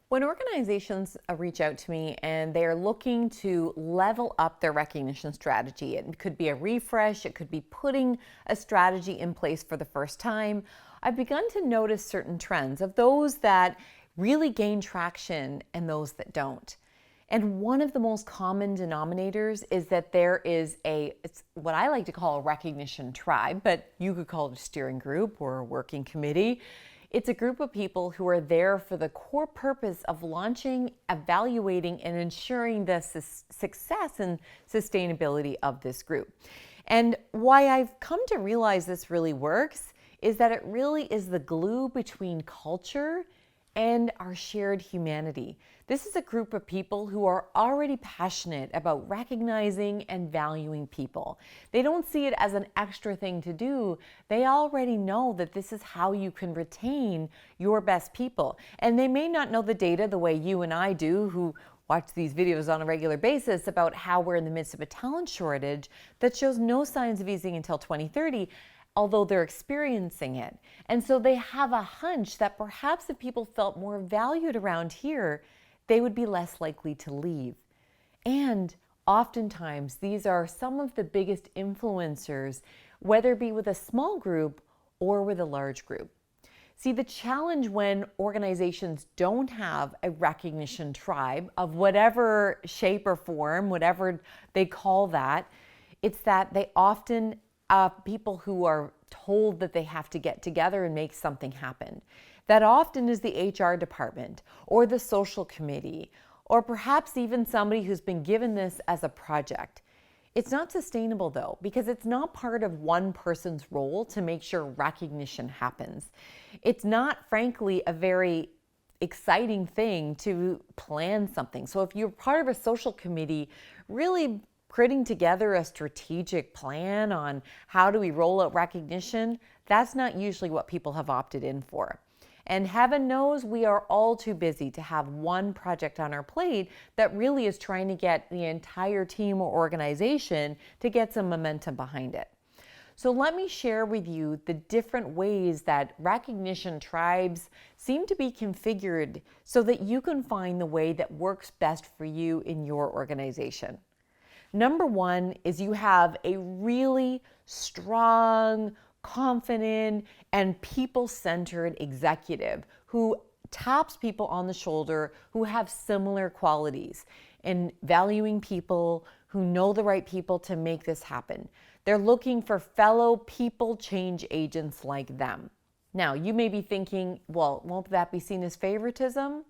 When organizations reach out to me and they are looking to level up their recognition strategy, it could be a refresh, it could be putting a strategy in place for the first time, I've begun to notice certain trends of those that really gain traction and those that don't. And one of the most common denominators is that there is it's what I like to call a recognition tribe, but you could call it a steering group or a working committee. It's a group of people who are there for the core purpose of launching, evaluating, and ensuring the success and sustainability of this group. And why I've come to realize this really works is that it really is the glue between culture and our shared humanity. This is a group of people who are already passionate about recognizing and valuing people. They don't see it as an extra thing to do. They already know that this is how you can retain your best people. And they may not know the data the way you and I do, who watch these videos on a regular basis about how we're in the midst of a talent shortage that shows no signs of easing until 2030. Although they're experiencing it. And so they have a hunch that perhaps if people felt more valued around here, they would be less likely to leave. And oftentimes, these are some of the biggest influencers, whether it be with a small group or with a large group. See, the challenge when organizations don't have a recognition tribe of whatever shape or form, whatever they call that, it's that they often people who are told that they have to get together and make something happen. That often is the HR department or the social committee, or perhaps even somebody who's been given this as a project. It's not sustainable though, because it's not part of one person's role to make sure recognition happens. It's not, frankly, a very exciting thing to plan something. So if you're part of a social committee, really putting together a strategic plan on how do we roll out recognition, that's not usually what people have opted in for. And heaven knows we are all too busy to have one project on our plate that really is trying to get the entire team or organization to get some momentum behind it. So let me share with you the different ways that recognition tribes seem to be configured so that you can find the way that works best for you in your organization. Number one is you have a really strong, confident, and people-centered executive who taps people on the shoulder who have similar qualities in valuing people, who know the right people to make this happen. They're looking for fellow people change agents like them. Now, you may be thinking, well, won't that be seen as favoritism?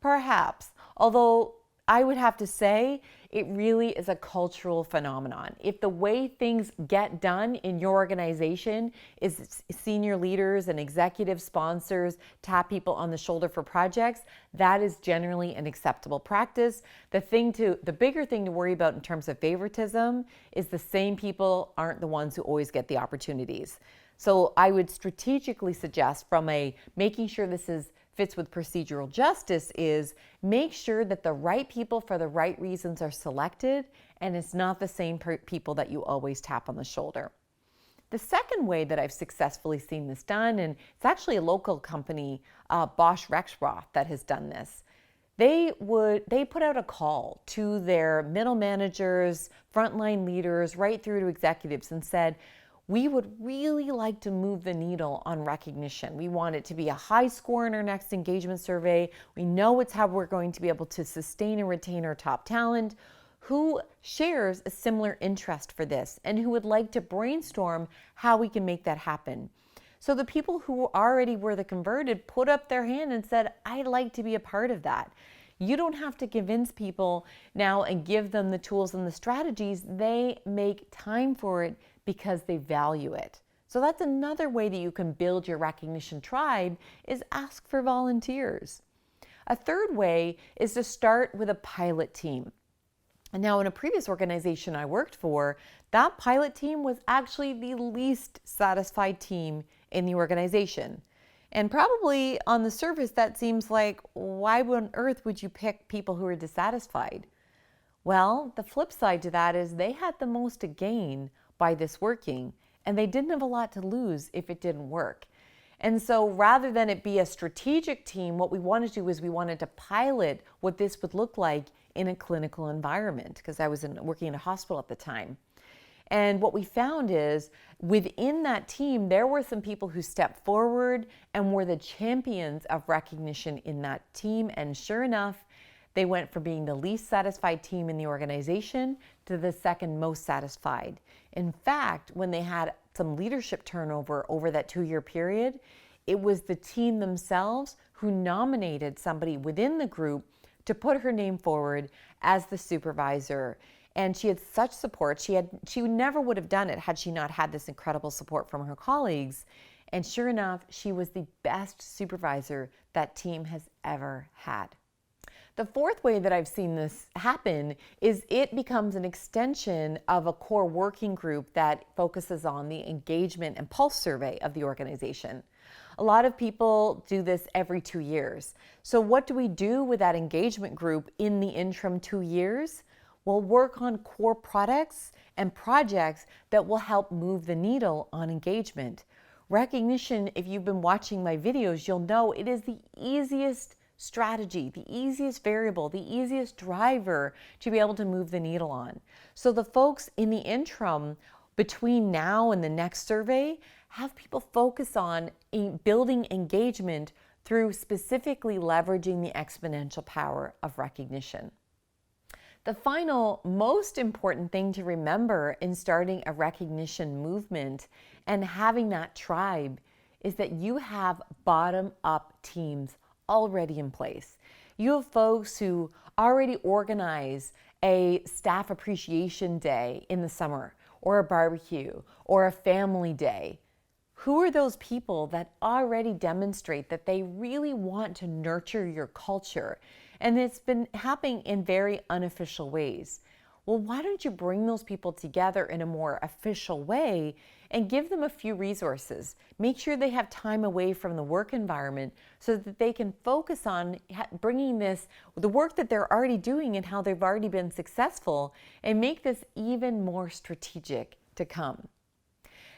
Perhaps, although I would have to say it really is a cultural phenomenon. If the way things get done in your organization is senior leaders and executive sponsors tap people on the shoulder for projects, that is generally an acceptable practice. The bigger thing to worry about in terms of favoritism is the same people aren't the ones who always get the opportunities. So I would strategically suggest from making sure this fits with procedural justice is make sure that the right people for the right reasons are selected and it's not the same people that you always tap on the shoulder. The second way that I've successfully seen this done, and it's actually a local company, Bosch Rexroth, that has done this. They put out a call to their middle managers, frontline leaders, right through to executives and said, we would really like to move the needle on recognition. We want it to be a high score in our next engagement survey. We know it's how we're going to be able to sustain and retain our top talent. Who shares a similar interest for this and who would like to brainstorm how we can make that happen? So the people who already were the converted put up their hand and said, I'd like to be a part of that. You don't have to convince people now and give them the tools and the strategies. They make time for it because they value it. So that's another way that you can build your recognition tribe is ask for volunteers. A third way is to start with a pilot team. And now in a previous organization I worked for, that pilot team was actually the least satisfied team in the organization. And probably on the surface that seems like, why on earth would you pick people who are dissatisfied? Well, the flip side to that is they had the most to gain by this working, and they didn't have a lot to lose if it didn't work. And so rather than it be a strategic team, what we wanted to do is we wanted to pilot what this would look like in a clinical environment, because I was working in a hospital at the time. And what we found is within that team, there were some people who stepped forward and were the champions of recognition in that team. And sure enough, they went from being the least satisfied team in the organization to the second most satisfied. In fact, when they had some leadership turnover over that 2-year period, it was the team themselves who nominated somebody within the group to put her name forward as the supervisor. And she had such support. She never would have done it had she not had this incredible support from her colleagues. And sure enough, she was the best supervisor that team has ever had. The fourth way that I've seen this happen is it becomes an extension of a core working group that focuses on the engagement and pulse survey of the organization. A lot of people do this every 2 years. So what do we do with that engagement group in the interim 2 years? We'll work on core products and projects that will help move the needle on engagement. Recognition, if you've been watching my videos, you'll know it is the easiest strategy, the easiest variable, the easiest driver to be able to move the needle on. So the folks in the interim between now and the next survey have people focus on building engagement through specifically leveraging the exponential power of recognition. The final, most important thing to remember in starting a recognition movement and having that tribe is that you have bottom-up teams already in place. You have folks who already organize a staff appreciation day in the summer, or a barbecue, or a family day. Who are those people that already demonstrate that they really want to nurture your culture? And it's been happening in very unofficial ways. Well, why don't you bring those people together in a more official way and give them a few resources? Make sure they have time away from the work environment so that they can focus on bringing the work that they're already doing and how they've already been successful, and make this even more strategic to come.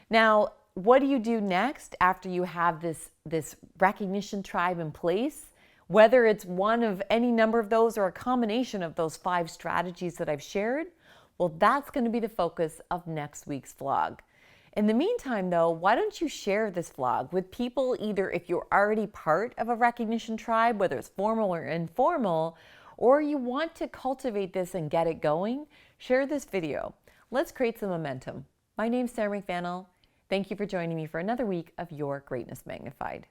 Now, what do you do next after you have this recognition tribe in place? Whether it's one of any number of those or a combination of those 5 strategies that I've shared, well, that's going to be the focus of next week's vlog. In the meantime, though, why don't you share this vlog with people, either if you're already part of a recognition tribe, whether it's formal or informal, or you want to cultivate this and get it going, share this video. Let's create some momentum. My name's Sarah McVanel. Thank you for joining me for another week of Your Greatness Magnified.